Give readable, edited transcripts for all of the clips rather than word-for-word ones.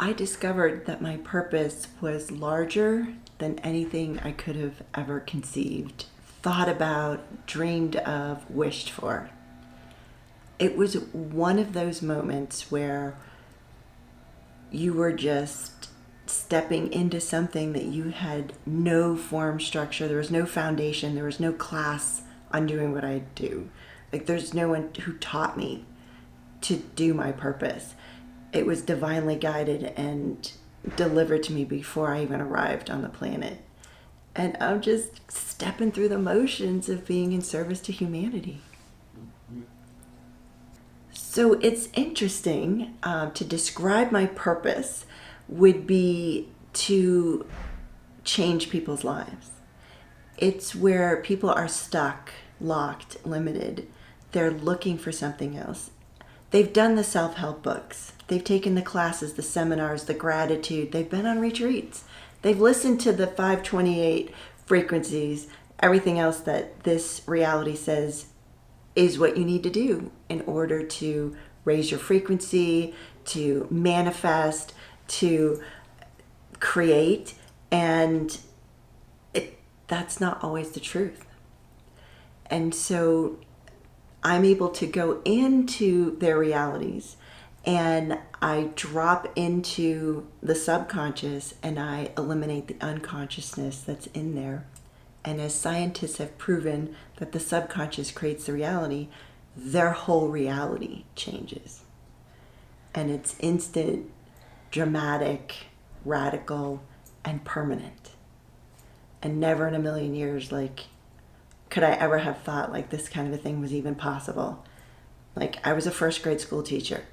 I discovered that my purpose was larger than anything I could have ever conceived, thought about, dreamed of, wished for. It was one of those moments where you were just stepping into something that you had no form structure. There was no foundation. There was no class on doing what I do. Like, there's no one who taught me to do my purpose. It was divinely guided and delivered to me before I even arrived on the planet. And I'm just stepping through the motions of being in service to humanity. So it's interesting to describe my purpose would be to change people's lives. It's where people are stuck, locked, limited. They're looking for something else. They've done the self-help books. They've taken the classes, the seminars, the gratitude. They've been on retreats. They've listened to the 528 frequencies, everything else that this reality says is what you need to do in order to raise your frequency, to manifest, to create. And that's not always the truth. And so I'm able to go into their realities and I drop into the subconscious and I eliminate the unconsciousness that's in there. And as scientists have proven that the subconscious creates the reality, their whole reality changes. And it's instant, dramatic, radical, and permanent. And never in a million years, like, could I ever have thought like this kind of a thing was even possible? Like, I was a first grade school teacher.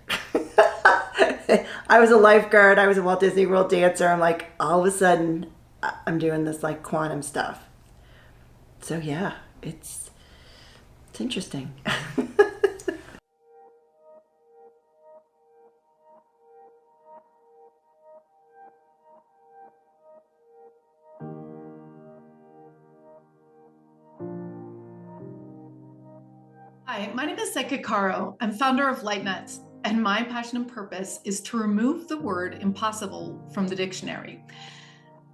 I was a lifeguard. I was a Walt Disney World dancer. I'm like, all of a sudden, I'm doing this like quantum stuff. So yeah, it's interesting. Hi, my name is Psychic Caro. I'm founder of LightNets, and my passion and purpose is to remove the word impossible from the dictionary.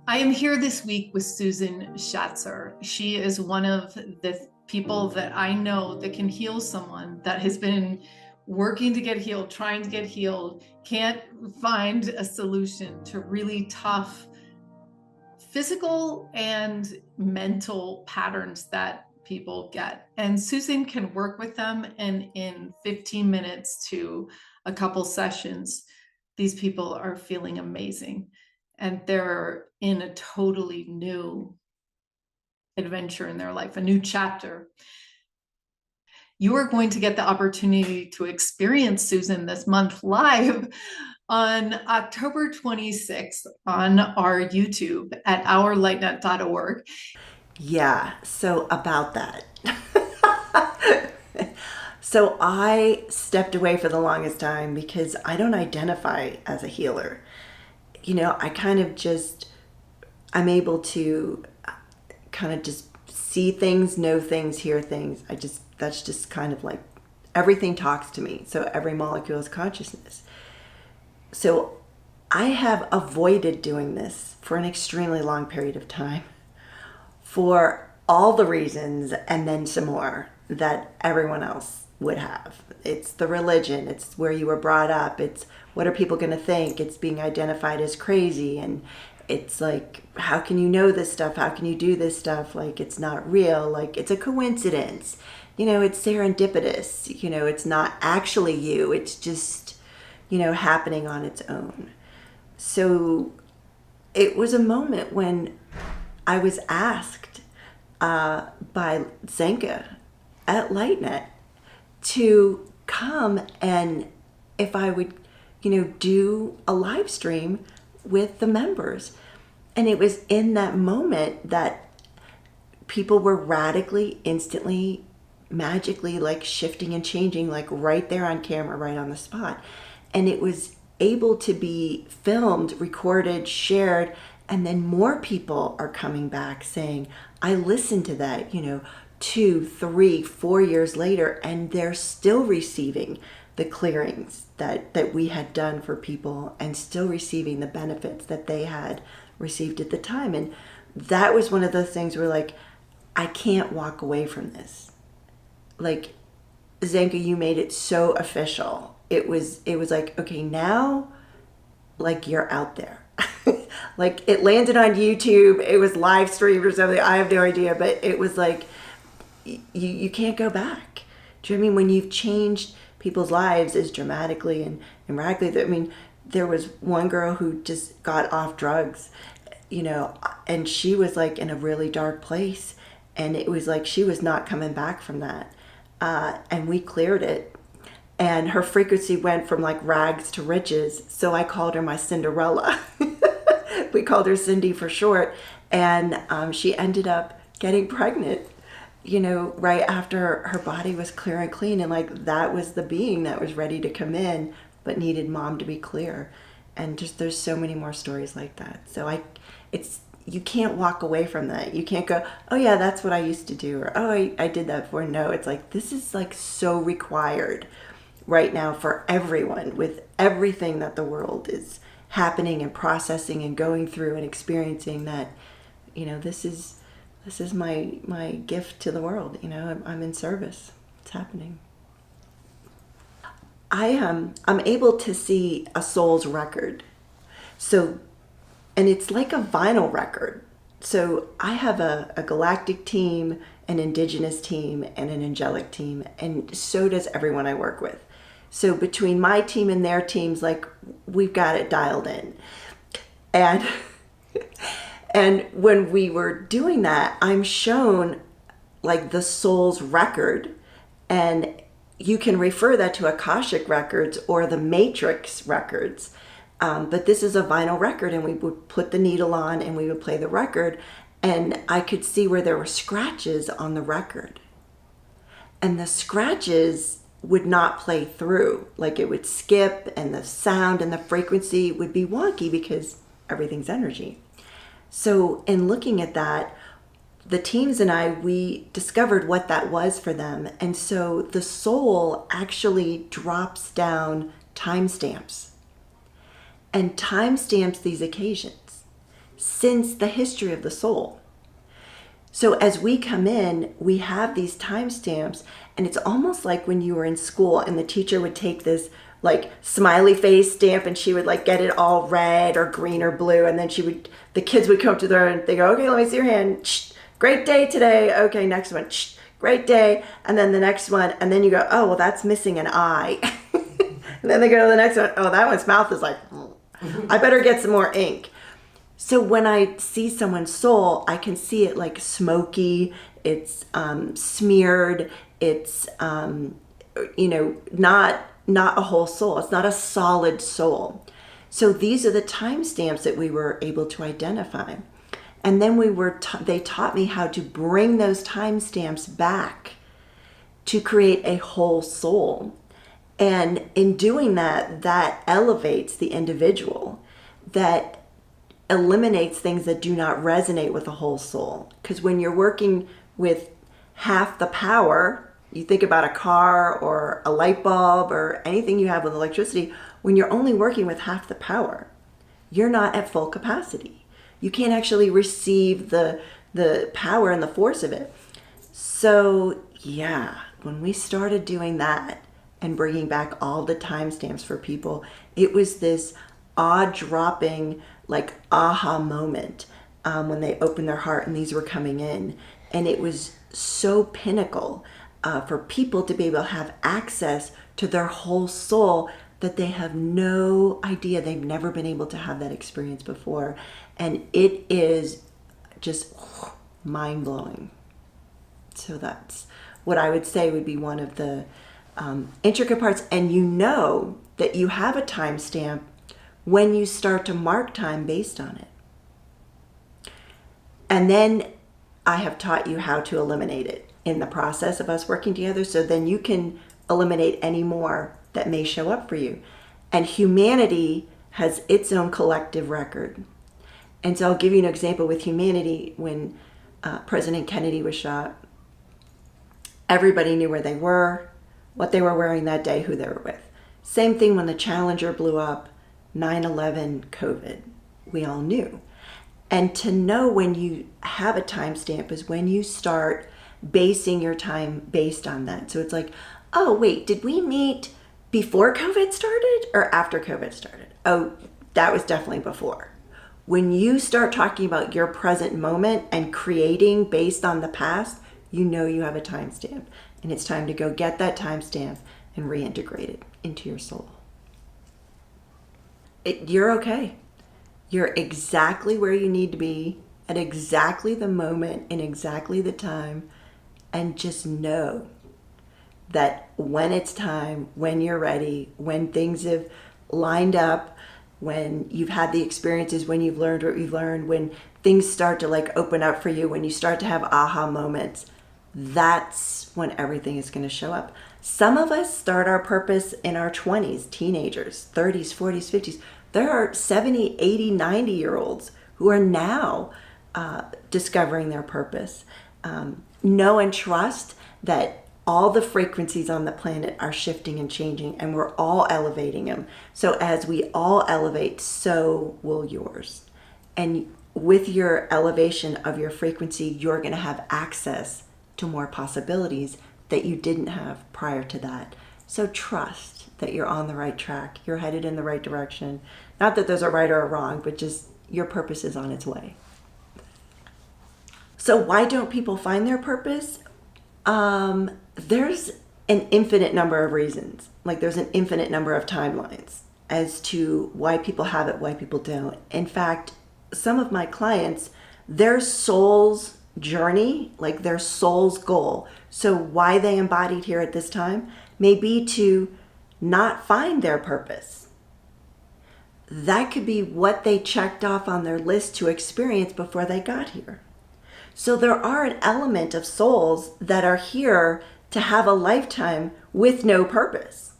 I am here this week with Susan Shatzer. She is one of the people that I know that can heal someone that has been working to get healed, trying to get healed, can't find a solution to really tough physical and mental patterns that people get. And Susan can work with them, and in 15 minutes to a couple sessions, these people are feeling amazing. And they're in a totally new adventure in their life, a new chapter. You are going to get the opportunity to experience Susan this month live on October 26th on our YouTube at ourlightnet.org. Yeah, so about that. So I stepped away for the longest time because I don't identify as a healer. You know, I kind of just, I'm able to kind of just see things, know things, hear things. That's just kind of like, everything talks to me. So every molecule is consciousness. So I have avoided doing this for an extremely long period of time for all the reasons and then some more that everyone else would have. It's the religion, it's where you were brought up, it's what are people going to think, it's being identified as crazy, and it's like, how can you know this stuff, how can you do this stuff, like it's not real, like it's a coincidence, you know, it's serendipitous, you know, it's not actually you, it's just, you know, happening on its own. So it was a moment when I was asked by Zenka at LightNet to come and if I would, you know, do a live stream with the members. And it was in that moment that people were radically, instantly, magically like shifting and changing, like right there on camera, right on the spot. And it was able to be filmed, recorded, shared, and then more people are coming back saying, I listened to that, you know, 2, 3, 4 years later, and they're still receiving the clearings that we had done for people and still receiving the benefits that they had received at the time. And that was one of the things where like, I can't walk away from this. Like, Zanka, you made it so official. It was like, okay, now, like, you're out there. Like, it landed on YouTube. It was live streamed or something. I have no idea, but it was like, you can't go back. Do you know what I mean? When you've changed people's lives as dramatically and radically, I mean, there was one girl who just got off drugs, you know, and she was like in a really dark place. And it was like she was not coming back from that. And we cleared it. And her frequency went from like rags to riches. So I called her my Cinderella. We called her Cindy for short. And she ended up getting pregnant, you know, right after her body was clear and clean. And like that was the being that was ready to come in, but needed mom to be clear. And just there's so many more stories like that. So you can't walk away from that. You can't go, oh yeah, that's what I used to do, or oh, I did that before. No, it's like, this is like so required right now for everyone with everything that the world is happening and processing and going through and experiencing, that, you know, this is my gift to the world. You know, I'm in service. It's happening. I'm able to see a soul's record. So, and it's like a vinyl record. So I have a galactic team, an indigenous team, and an angelic team. And so does everyone I work with. So between my team and their teams, like, we've got it dialed in. And and when we were doing that, I'm shown like the soul's record, and you can refer that to Akashic records or the Matrix records. But this is a vinyl record, and we would put the needle on and we would play the record, and I could see where there were scratches on the record. And the scratches would not play through. Like, it would skip, and the sound and the frequency would be wonky because everything's energy. So in looking at that, the teams and I, we discovered what that was for them. And so the soul actually drops down timestamps and timestamps these occasions since the history of the soul. So as we come in, we have these timestamps, and it's almost like when you were in school and the teacher would take this like smiley face stamp and she would like get it all red or green or blue, and then the kids would come up to her and they go, okay, let me see your hand. Shh, great day today. Okay, next one. Shh, great day. And then the next one, and then you go, oh, well, that's missing an eye. And then they go to the next one. Oh, that one's mouth is like, I better get some more ink. So when I see someone's soul, I can see it like smoky, it's smeared, it's, not a whole soul. It's not a solid soul. So these are the timestamps that we were able to identify. And then they taught me how to bring those timestamps back to create a whole soul. And in doing that, that elevates the individual, that eliminates things that do not resonate with a whole soul. Because when you're working with half the power, you think about a car or a light bulb or anything you have with electricity, when you're only working with half the power, you're not at full capacity. You can't actually receive the power and the force of it. So yeah, when we started doing that and bringing back all the timestamps for people, it was this awe-dropping, like, aha moment when they opened their heart and these were coming in. And it was so pinnacle for people to be able to have access to their whole soul that they have no idea. They've never been able to have that experience before. And it is just mind-blowing. So that's what I would say would be one of the intricate parts. And you know that you have a timestamp when you start to mark time based on it. And then I have taught you how to eliminate it in the process of us working together, so then you can eliminate any more that may show up for you. And humanity has its own collective record. And so I'll give you an example with humanity. When President Kennedy was shot, everybody knew where they were, what they were wearing that day, who they were with. Same thing when the Challenger blew up, 9/11, COVID. We all knew. And to know when you have a timestamp is when you start basing your time based on that. So it's like, oh, wait, did we meet before COVID started or after COVID started? Oh, that was definitely before. When you start talking about your present moment and creating based on the past, you know you have a timestamp. And it's time to go get that timestamp and reintegrate it into your soul. You're okay. You're exactly where you need to be at exactly the moment in exactly the time. And just know that when it's time, when you're ready, when things have lined up, when you've had the experiences, when you've learned what you've learned, when things start to like open up for you, when you start to have aha moments, that's when everything is going to show up. Some of us start our purpose in our 20s, teenagers, 30s, 40s, 50s. There are 70, 80, 90-year-olds who are now discovering their purpose. Know and trust that all the frequencies on the planet are shifting and changing, and we're all elevating them. So as we all elevate, so will yours. And with your elevation of your frequency, you're going to have access to more possibilities that you didn't have prior to that. So trust that you're on the right track. You're headed in the right direction. Not that there's a right or a wrong, but just your purpose is on its way. So why don't people find their purpose? There's an infinite number of reasons. Like there's an infinite number of timelines as to why people have it, why people don't. In fact, some of my clients, their soul's journey, like their soul's goal, so why they embodied here at this time, may be to not find their purpose. That could be what they checked off on their list to experience before they got here. So there are an element of souls that are here to have a lifetime with no purpose,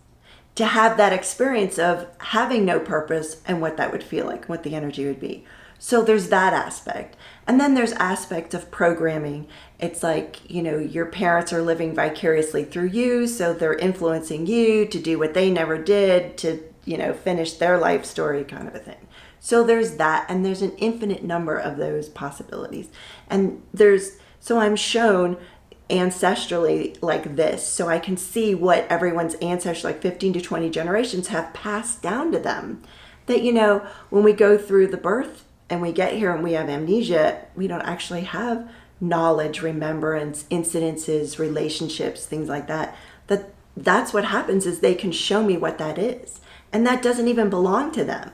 to have that experience of having no purpose and what that would feel like, what the energy would be. So there's that aspect. And then there's aspects of programming. It's like, your parents are living vicariously through you, so they're influencing you to do what they never did, to, finish their life story kind of a thing. So there's that, and there's an infinite number of those possibilities. And so I'm shown ancestrally like this, so I can see what everyone's ancestors, like 15 to 20 generations, have passed down to them. That, when we go through the birth and we get here and we have amnesia, we don't actually have knowledge, remembrance, incidences, relationships, things like that. That's what happens, is they can show me what that is. And that doesn't even belong to them.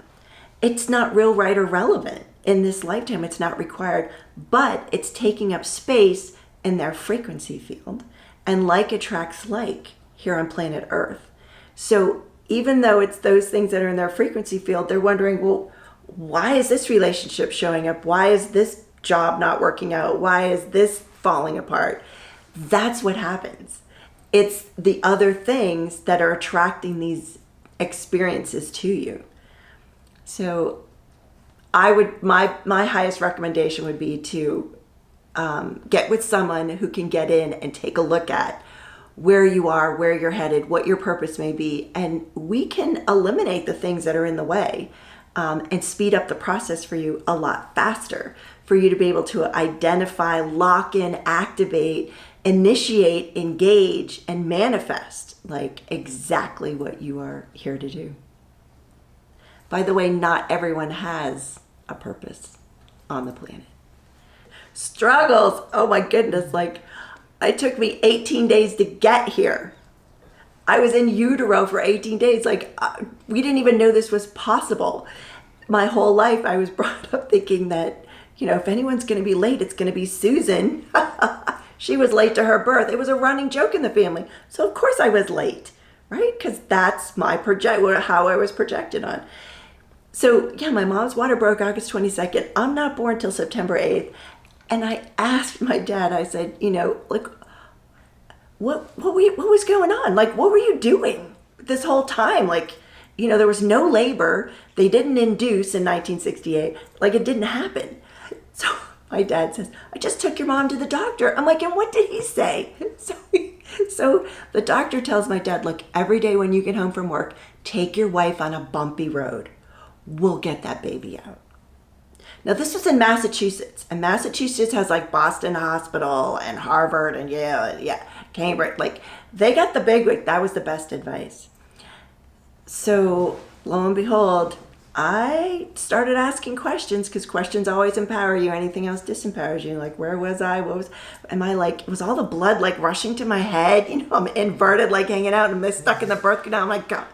It's not real, right, or relevant in this lifetime. It's not required, but it's taking up space in their frequency field. And like attracts like here on planet Earth. So even though it's those things that are in their frequency field, they're wondering, well, why is this relationship showing up? Why is this job not working out? Why is this falling apart? That's what happens. It's the other things that are attracting these experiences to you. So my highest recommendation would be to get with someone who can get in and take a look at where you are, where you're headed, what your purpose may be. And we can eliminate the things that are in the way and speed up the process for you a lot faster, for you to be able to identify, lock in, activate, initiate, engage, and manifest like exactly what you are here to do. By the way, not everyone has a purpose on the planet. Struggles, oh my goodness, like it took me 18 days to get here. I was in utero for 18 days. Like we didn't even know this was possible. My whole life I was brought up thinking that, if anyone's going to be late, it's going to be Susan. She was late to her birth. It was a running joke in the family. So of course I was late, right? Because that's how I was projected on. So yeah, my mom's water broke August 22nd. I'm not born till September 8th. And I asked my dad, I said, like, what was going on? Like, what were you doing this whole time? Like, there was no labor. They didn't induce in 1968. Like, it didn't happen. So my dad says, I just took your mom to the doctor. I'm like, and what did he say? So the doctor tells my dad, look, every day when you get home from work, take your wife on a bumpy road. We'll get that baby out. Now, this was in Massachusetts, and Massachusetts has like Boston Hospital and Harvard and Yale, Cambridge. Like, they got the big wig. That was the best advice. So, lo and behold, I started asking questions, because questions always empower you. Anything else disempowers you. Like, where was I? Am I like, was all the blood like rushing to my head? I'm inverted, like hanging out and stuck in the birth canal. I'm like, God,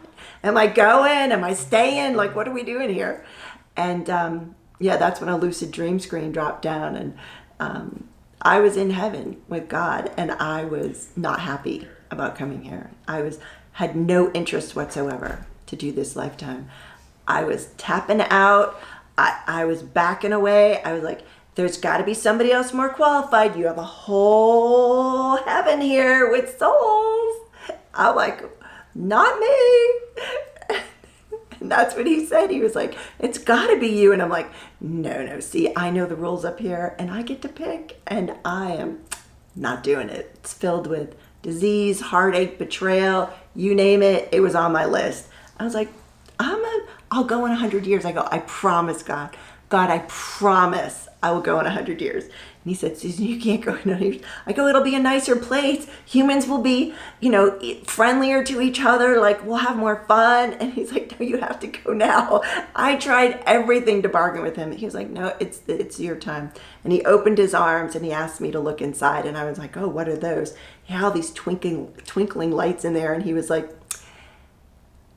am I going? Am I staying? Like, what are we doing here? And that's when a lucid dream screen dropped down, and I was in heaven with God, and I was not happy about coming here. Had no interest whatsoever to do this lifetime. I was tapping out. I was backing away. I was like, there's got to be somebody else more qualified. You have a whole heaven here with souls. I'm like, not me. And that's what he said. He was like, it's got to be you. And I'm like, no. See, I know the rules up here, and I get to pick, and I am not doing it. It's filled with disease, heartache, betrayal, you name it. It was on my list. I was like, I'll go in 100 years. I go, I promise, God. God, I promise I will go in 100 years. And he said, Susan, you can't go in 100 years. I go, it'll be a nicer place. Humans will be, friendlier to each other. Like, we'll have more fun. And he's like, no, you have to go now. I tried everything to bargain with him. He was like, no, it's your time. And he opened his arms and he asked me to look inside. And I was like, oh, what are those? He had all these twinkling lights in there. And he was like,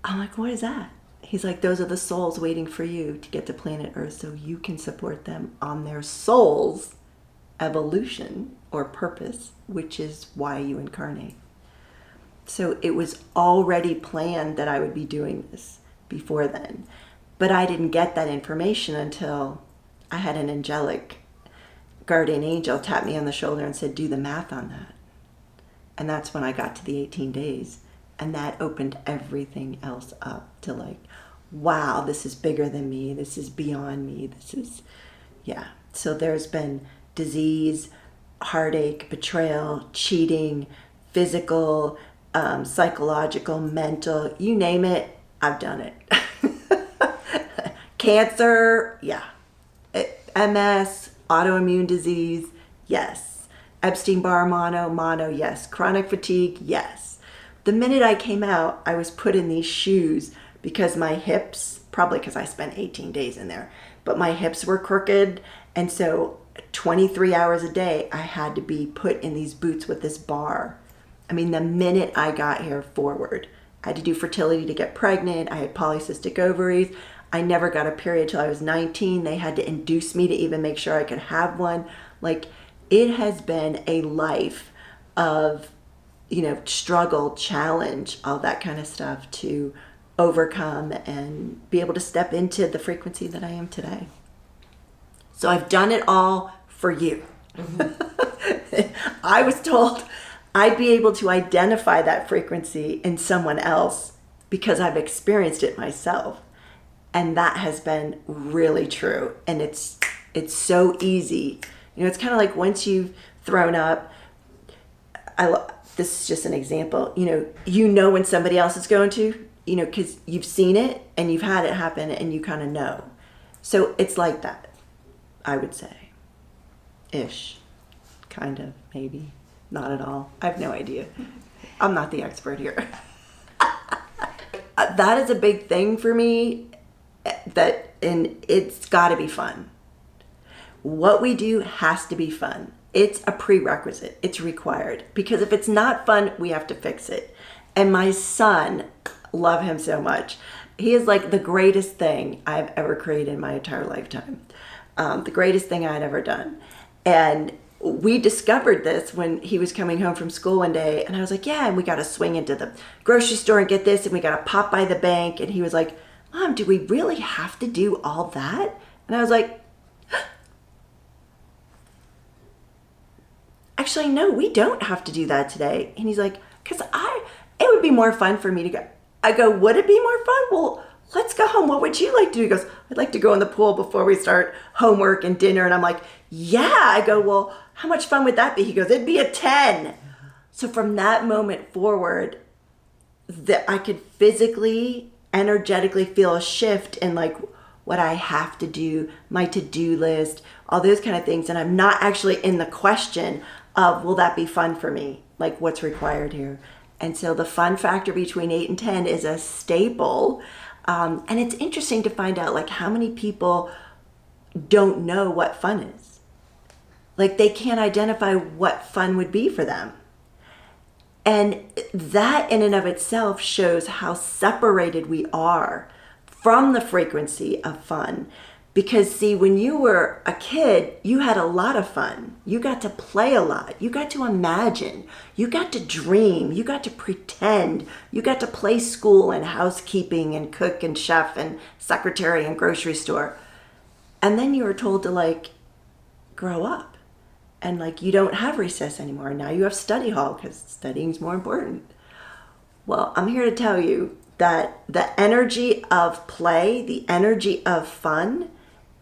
I'm like, what is that? He's like, those are the souls waiting for you to get to planet Earth so you can support them on their soul's evolution or purpose, which is why you incarnate. So it was already planned that I would be doing this before then. But I didn't get that information until I had an angelic guardian angel tap me on the shoulder and said, do the math on that. And that's when I got to the 18 days. And that opened everything else up to like, wow, this is bigger than me. This is beyond me. So there's been disease, heartache, betrayal, cheating, physical, psychological, mental, you name it, I've done it. Cancer, MS, autoimmune disease, yes. Epstein-Barr mono, yes. Chronic fatigue, yes. The minute I came out, I was put in these shoes because my hips, probably because I spent 18 days in there, but my hips were crooked. And so 23 hours a day, I had to be put in these boots with this bar. I mean, the minute I got here forward, I had to do fertility to get pregnant. I had polycystic ovaries. I never got a period till I was 19. They had to induce me to even make sure I could have one. Like, it has been a life of struggle, challenge, all that kind of stuff to overcome and be able to step into the frequency that I am today. So I've done it all for you. Mm-hmm. I was told I'd be able to identify that frequency in someone else because I've experienced it myself. And that has been really true. And it's so easy. It's kind of like once you've thrown up, this is just an example, when somebody else is going to, because you've seen it and you've had it happen and you kind of know. So it's like that, I would say. Ish. Kind of, maybe. Not at all. I have no idea. I'm not the expert here. That is a big thing for me, and it's got to be fun. What we do has to be fun. It's a prerequisite. It's required. Because if it's not fun, we have to fix it. And my son, love him so much. He is like the greatest thing I've ever created in my entire lifetime. The greatest thing I had ever done. And we discovered this when he was coming home from school one day. And I was like, yeah, and we got to swing into the grocery store and get this. And we got to pop by the bank. And he was like, Mom, do we really have to do all that? And I was like, actually, no, we don't have to do that today. And he's like, because it would be more fun for me to go. I go, would it be more fun? Well, let's go home. What would you like to do? He goes, I'd like to go in the pool before we start homework and dinner. And I'm like, yeah. I go, well, how much fun would that be? He goes, it'd be a 10. So from that moment forward, that I could physically energetically feel a shift in like what I have to do, my to-do list, all those kind of things. And I'm not actually in the question of, will that be fun for me? Like what's required here? And so the fun factor between 8 and 10 is a staple. And it's interesting to find out like how many people don't know what fun is. Like they can't identify what fun would be for them. And that in and of itself shows how separated we are from the frequency of fun. Because see, when you were a kid, you had a lot of fun. You got to play a lot. You got to imagine. You got to dream. You got to pretend. You got to play school and housekeeping and cook and chef and secretary and grocery store. And then you were told to like grow up. And like you don't have recess anymore. Now you have study hall because studying's more important. Well, I'm here to tell you that the energy of play, the energy of fun,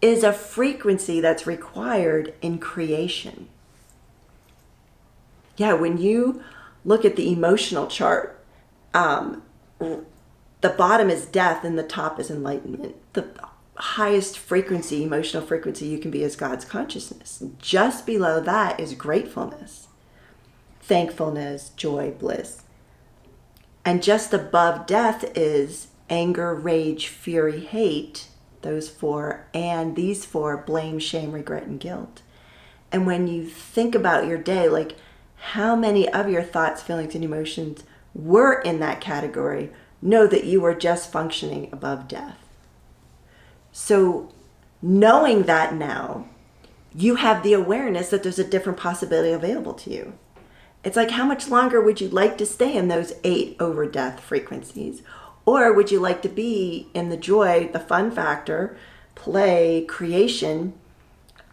is a frequency that's required in creation. Yeah, when you look at the emotional chart, the bottom is death and the top is enlightenment. The highest frequency, emotional frequency you can be is God's consciousness. Just below that is gratefulness, thankfulness, joy, bliss. And just above death is anger, rage, fury, hate, those four, and these four, blame, shame, regret, and guilt. And when you think about your day, like how many of your thoughts, feelings, and emotions were in that category, know that you are just functioning above death. So knowing that now, you have the awareness that there's a different possibility available to you. It's like, how much longer would you like to stay in those 8 over death frequencies? Or would you like to be in the joy, the fun factor, play, creation,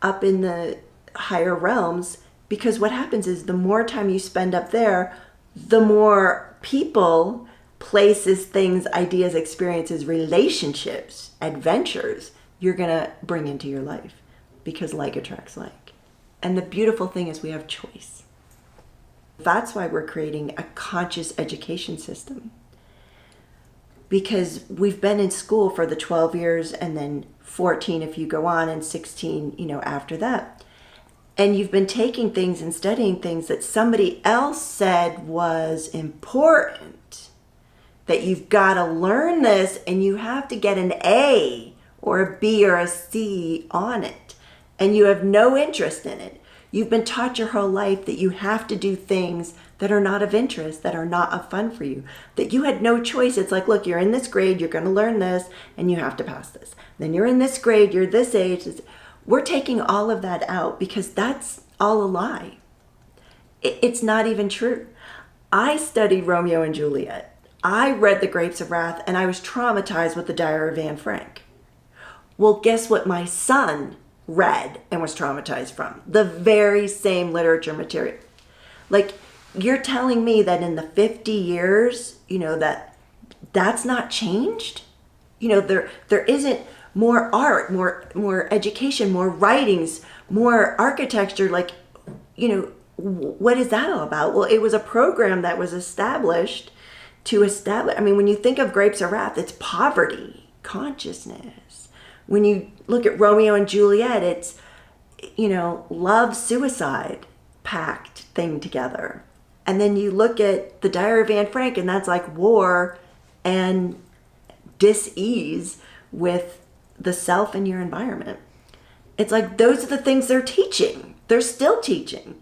up in the higher realms? Because what happens is the more time you spend up there, the more people, places, things, ideas, experiences, relationships, adventures you're going to bring into your life, because like attracts like. And the beautiful thing is we have choice. That's why we're creating a conscious education system, because we've been in school for the 12 years and then 14 if you go on and 16, after that. And you've been taking things and studying things that somebody else said was important, that you've got to learn this and you have to get an A or a B or a C on it, and you have no interest in it. You've been taught your whole life that you have to do things that are not of interest, that are not of fun for you, that you had no choice. It's like, look, you're in this grade, you're going to learn this, and you have to pass this. Then you're in this grade, you're this age. We're taking all of that out because that's all a lie. It's not even true. I studied Romeo and Juliet. I read The Grapes of Wrath, and I was traumatized with the Diary of Anne Frank. Well, guess what my son read and was traumatized from? The very same literature material. Like, you're telling me that in the 50 years, that's not changed? There isn't more art, more education, more writings, more architecture. Like, what is that all about? Well, it was a program that was established to establish. I mean, when you think of Grapes of Wrath, it's poverty, consciousness. When you look at Romeo and Juliet, it's, love, suicide, packed thing together. And then you look at the Diary of Anne Frank, and that's like war and dis-ease with the self and your environment. It's like those are the things they're teaching. They're still teaching.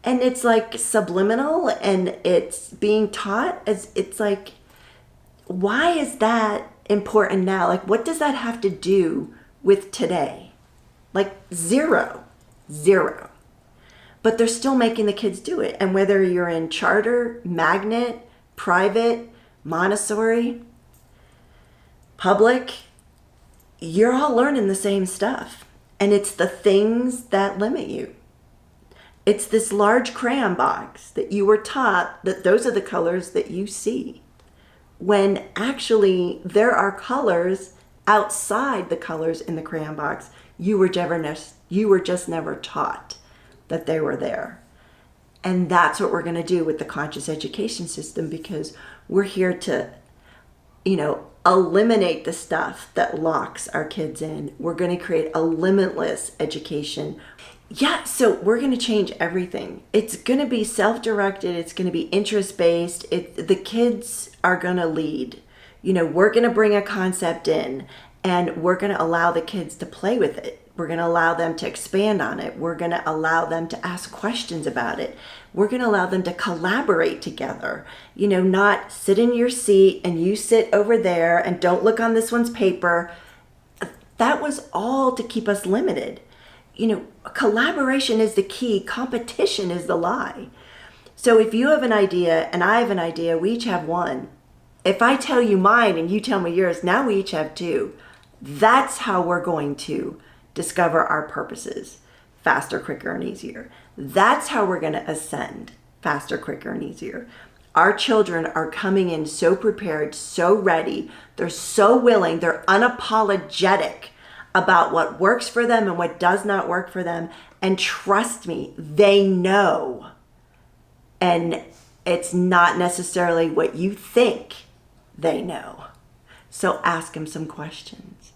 And it's like subliminal, and it's being taught as, it's like, why is that important now? Like, what does that have to do with today? Like zero. But they're still making the kids do it. And whether you're in charter, magnet, private, Montessori, public, you're all learning the same stuff. And it's the things that limit you. It's this large crayon box that you were taught that those are the colors that you see, when actually there are colors outside the colors in the crayon box. You were just never taught that they were there. And that's what we're going to do with the conscious education system, because we're here to, eliminate the stuff that locks our kids in. We're going to create a limitless education. Yeah, so we're going to change everything. It's going to be self-directed. It's going to be interest-based. The kids are going to lead. We're going to bring a concept in, and we're going to allow the kids to play with it. We're going to allow them to expand on it. We're going to allow them to ask questions about it. We're going to allow them to collaborate together. Not sit in your seat and you sit over there and don't look on this one's paper. That was all to keep us limited. Collaboration is the key. Competition is the lie. So if you have an idea and I have an idea, we each have one. If I tell you mine and you tell me yours, now we each have two. That's how we're going to discover our purposes faster, quicker, and easier. That's how we're going to ascend faster, quicker, and easier. Our children are coming in so prepared, so ready. They're so willing. They're unapologetic about what works for them and what does not work for them. And trust me, they know. And it's not necessarily what you think they know. So ask them some questions.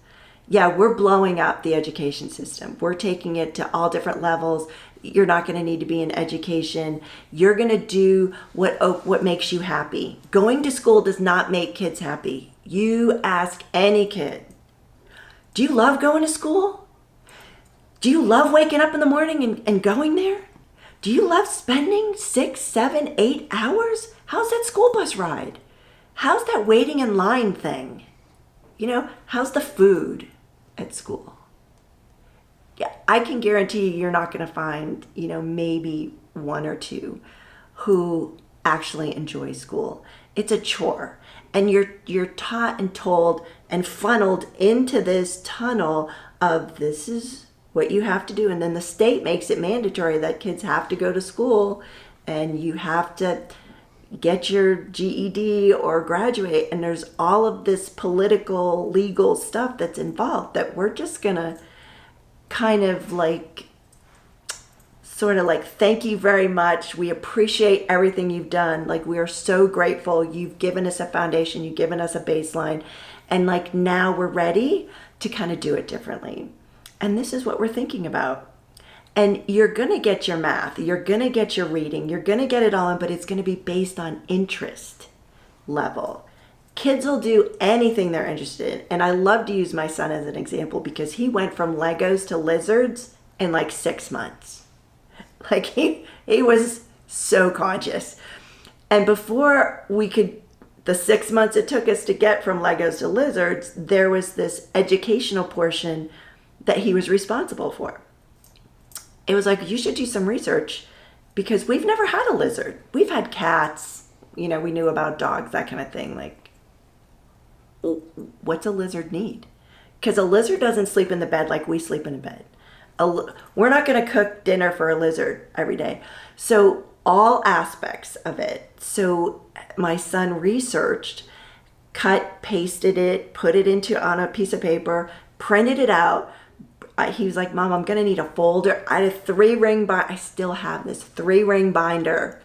Yeah, we're blowing up the education system. We're taking it to all different levels. You're not going to need to be in education. You're going to do what makes you happy. Going to school does not make kids happy. You ask any kid, do you love going to school? Do you love waking up in the morning and going there? Do you love spending 6, 7, 8 hours? How's that school bus ride? How's that waiting in line thing? How's the food at school? Yeah, I can guarantee you're not going to find, maybe one or two who actually enjoy school. It's a chore. And you're taught and told and funneled into this tunnel of this is what you have to do. And then the state makes it mandatory that kids have to go to school and you have to get your GED or graduate. And there's all of this political, legal stuff that's involved that we're just going to kind of thank you very much. We appreciate everything you've done. We are so grateful. You've given us a foundation. You've given us a baseline. And now we're ready to kind of do it differently. And this is what we're thinking about. And you're going to get your math. You're going to get your reading. You're going to get it all in, but it's going to be based on interest level. Kids will do anything they're interested in. And I love to use my son as an example because he went from Legos to lizards in 6 months. He was so conscious. And before the 6 months it took us to get from Legos to lizards, there was this educational portion that he was responsible for. It was you should do some research because we've never had a lizard. We've had cats, we knew about dogs, that kind of thing. What's a lizard need? Because a lizard doesn't sleep in the bed like we sleep in a bed. We're not going to cook dinner for a lizard every day. So all aspects of it. So my son researched, cut, pasted it, put it on a piece of paper, printed it out. He was like, Mom, I'm going to need a folder. I had a 3-ring binder. I still have this 3-ring binder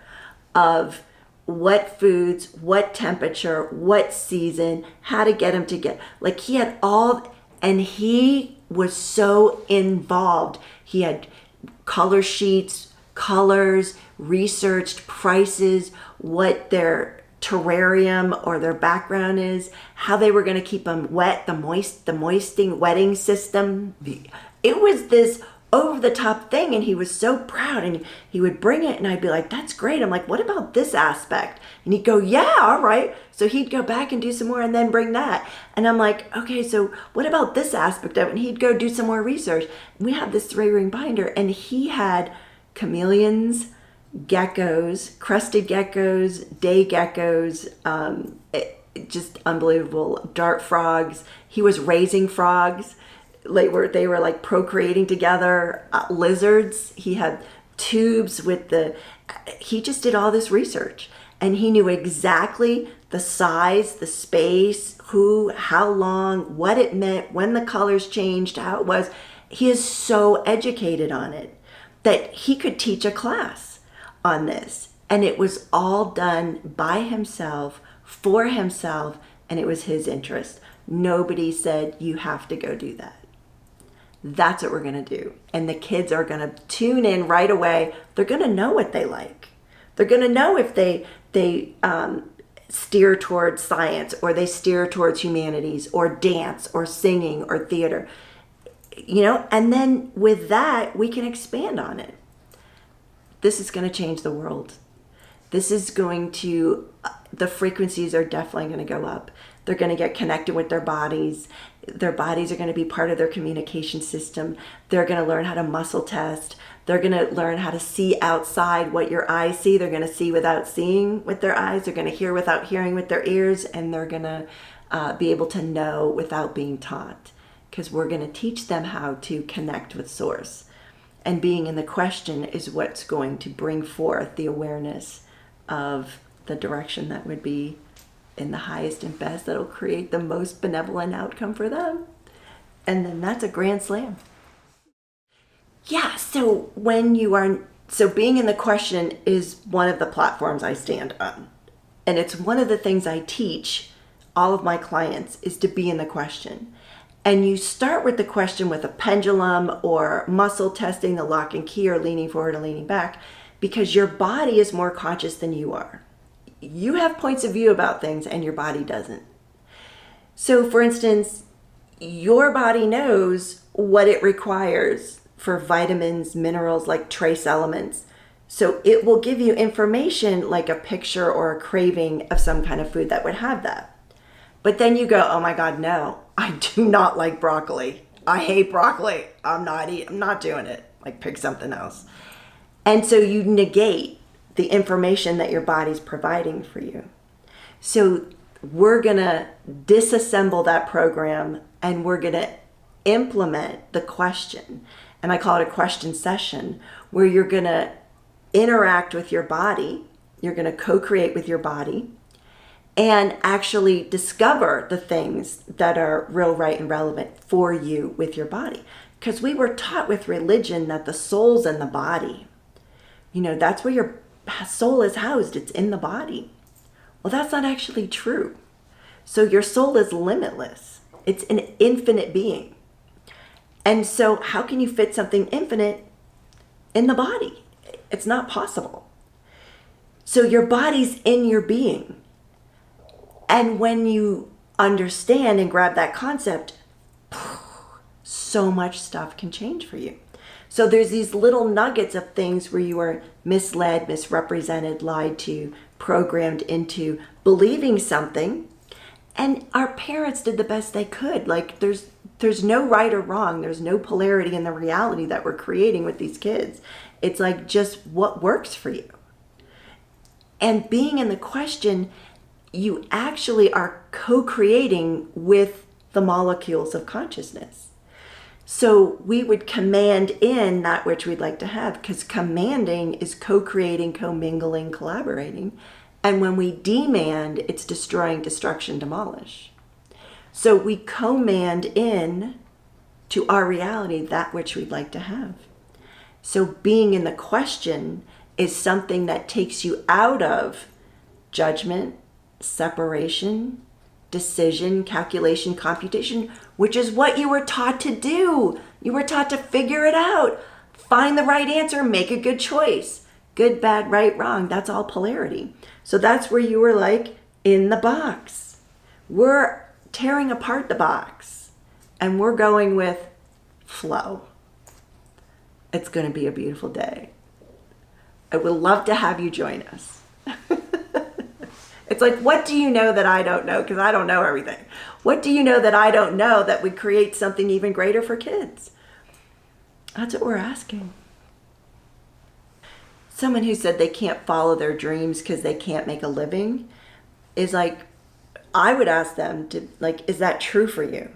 of what foods, what temperature, what season, how to get them to get. He had all, and he was so involved. He had color sheets, colors, researched prices, what their terrarium or their background is, how they were going to keep them wet, the wetting system. It was this over the top thing, and he was so proud, and he would bring it and I'd be like, that's great. I'm like, what about this aspect? And he'd go, yeah, all right. So he'd go back and do some more and then bring that. And I'm like, okay, so what about this aspect of it? And he'd go do some more research. And we had this 3-ring binder, and he had chameleons, geckos, crested geckos, day geckos, just unbelievable, dart frogs. He was raising frogs. They were procreating together. Lizards. He had tubes he just did all this research, and he knew exactly the size, the space, who, how long, what it meant, when the colors changed, how it was. He is so educated on it that he could teach a class on this. And it was all done by himself, for himself, and it was his interest. Nobody said, you have to go do that. That's what we're going to do. And the kids are going to tune in right away. They're going to know what they like. They're going to know if they steer towards science, or they steer towards humanities, or dance, or singing, or theater. And then with that, we can expand on it. This is going to change the world. This is going to, the frequencies are definitely going to go up. They're going to get connected with their bodies. Their bodies are going to be part of their communication system. They're going to learn how to muscle test. They're going to learn how to see outside what your eyes see. They're going to see without seeing with their eyes. They're going to hear without hearing with their ears. And they're going to be able to know without being taught. Because we're going to teach them how to connect with Source. And being in the question is what's going to bring forth the awareness of the direction that would be in the highest and best, that'll create the most benevolent outcome for them. And then that's a grand slam. Yeah, so being in the question is one of the platforms I stand on. And it's one of the things I teach all of my clients is to be in the question. And you start with the question with a pendulum or muscle testing, the lock and key, or leaning forward or leaning back, because your body is more conscious than you are. You have points of view about things and your body doesn't. So for instance, your body knows what it requires for vitamins, minerals, like trace elements. So it will give you information like a picture or a craving of some kind of food that would have that. But then you go, oh my God, no, I do not like broccoli. I hate broccoli. I'm not doing it. Like, pick something else. And so you negate the information that your body's providing for you. So we're going to disassemble that program and we're going to implement the question. And I call it a question session, where you're going to interact with your body. You're going to co-create with your body and actually discover the things that are real, right, and relevant for you with your body. Because we were taught with religion that the soul's in the body. That's where your soul is housed. It's in the body. Well, that's not actually true. So your soul is limitless. It's an infinite being. And so how can you fit something infinite in the body? It's not possible. So your body's in your being. And when you understand and grab that concept, so much stuff can change for you. So there's these little nuggets of things where you are misled, misrepresented, lied to, programmed into believing something. And our parents did the best they could. Like, there's no right or wrong. There's no polarity in the reality that we're creating with these kids. It's like just what works for you. And being in the question, you actually are co-creating with the molecules of consciousness. So we would command in that which we'd like to have, because commanding is co-creating, co-mingling, collaborating. And when we demand, it's destroying, destruction, demolish. So we command in to our reality that which we'd like to have. So being in the question is something that takes you out of judgment, separation, decision, calculation, computation, which is what you were taught to do. You were taught to figure it out, find the right answer, make a good choice. Good, bad, right, wrong. That's all polarity. So that's where you were like in the box. We're tearing apart the box and we're going with flow. It's going to be a beautiful day. I would love to have you join us. It's like, what do you know that I don't know? Because I don't know everything. What do you know that I don't know that would create something even greater for kids? That's what we're asking. Someone who said they can't follow their dreams because they can't make a living is like, I would ask them to, like, is that true for you?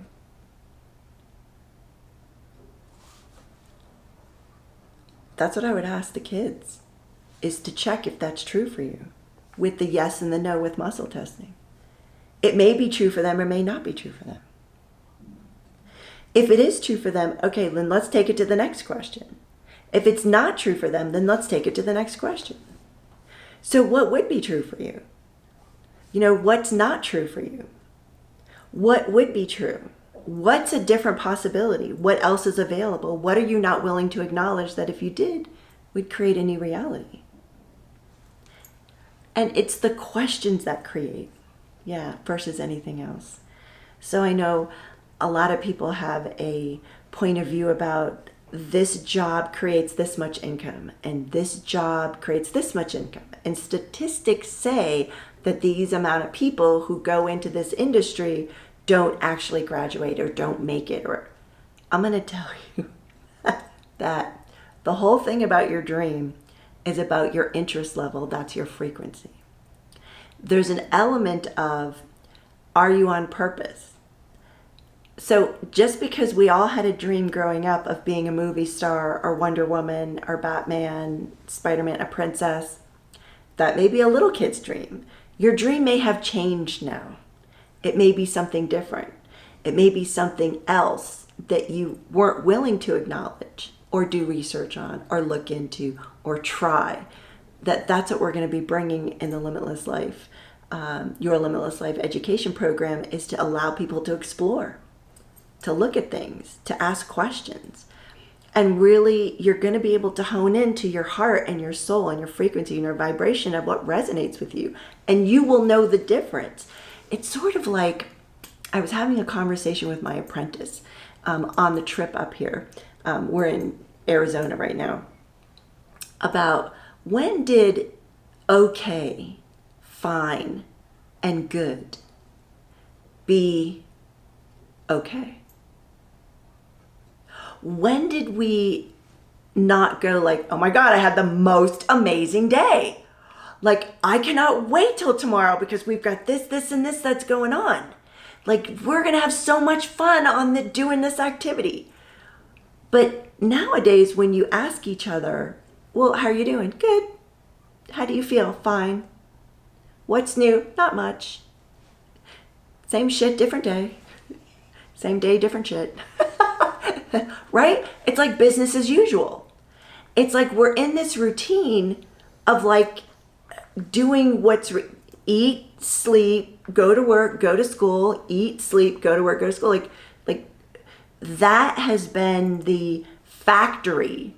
That's what I would ask the kids, is to check if that's true for you, with the yes and the no with muscle testing. It may be true for them or may not be true for them. If it is true for them, okay, then let's take it to the next question. If it's not true for them, then let's take it to the next question. So what would be true for you? What's not true for you? What would be true? What's a different possibility? What else is available? What are you not willing to acknowledge that if you did, would create a new reality? And it's the questions that create, versus anything else. So I know a lot of people have a point of view about this job creates this much income and this job creates this much income. And statistics say that these amount of people who go into this industry don't actually graduate or don't make it. Or I'm going to tell you that the whole thing about your dream is about your interest level. That's your frequency. There's an element of, are you on purpose? So just because we all had a dream growing up of being a movie star or Wonder Woman or Batman, Spider-Man, a princess, that may be a little kid's dream. Your dream may have changed now. It may be something different. It may be something else that you weren't willing to acknowledge or do research on or look into or try. That's what we're going to be bringing in the Limitless Life. Your Limitless Life education program is to allow people to explore, to look at things, to ask questions. And really, you're going to be able to hone into your heart and your soul and your frequency and your vibration of what resonates with you. And you will know the difference. It's sort of like, I was having a conversation with my apprentice on the trip up here. We're in Arizona right now. About when did okay, fine, and good be okay? When did we not go like, oh my God, I had the most amazing day. Like, I cannot wait till tomorrow because we've got this, and this that's going on. Like, we're going to have so much fun on doing this activity. But nowadays, when you ask each other, well, how are you doing? Good. How do you feel? Fine. What's new? Not much. Same shit, different day. Same day, different shit. Right? It's like business as usual. It's like we're in this routine of like doing eat, sleep, go to work, go to school, eat, sleep, go to work, go to school. Like that has been the factory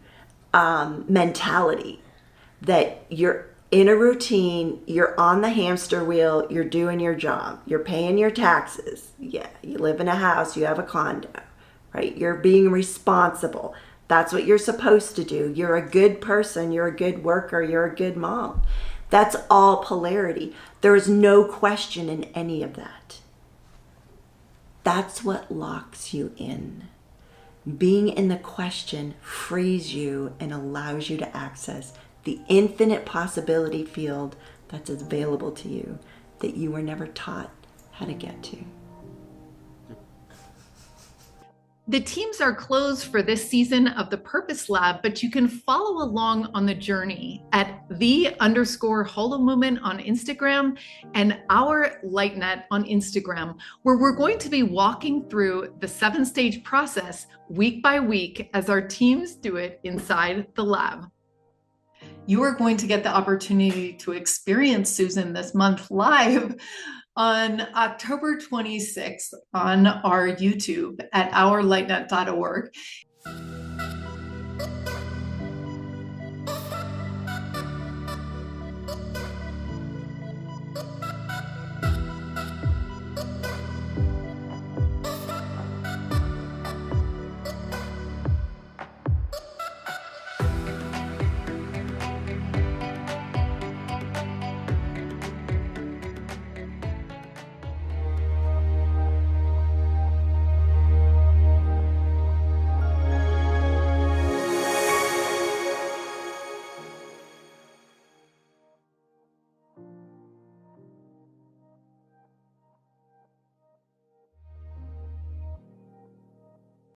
mentality, that you're in a routine, you're on the hamster wheel, you're doing your job, you're paying your taxes. Yeah, you live in a house, you have a condo, right? You're being responsible. That's what you're supposed to do. You're a good person, you're a good worker, you're a good mom. That's all polarity. There is no question in any of that. That's what locks you in. Being in the question frees you and allows you to access the infinite possibility field that's available to you that you were never taught how to get to. The teams are closed for this season of the Purpose Lab, but you can follow along on the journey at _Holo Movement on Instagram and our LightNet on Instagram, where we're going to be walking through the 7-stage process week by week as our teams do it inside the lab. You are going to get the opportunity to experience Susan this month live on October 26th on our YouTube at ourlightnet.org.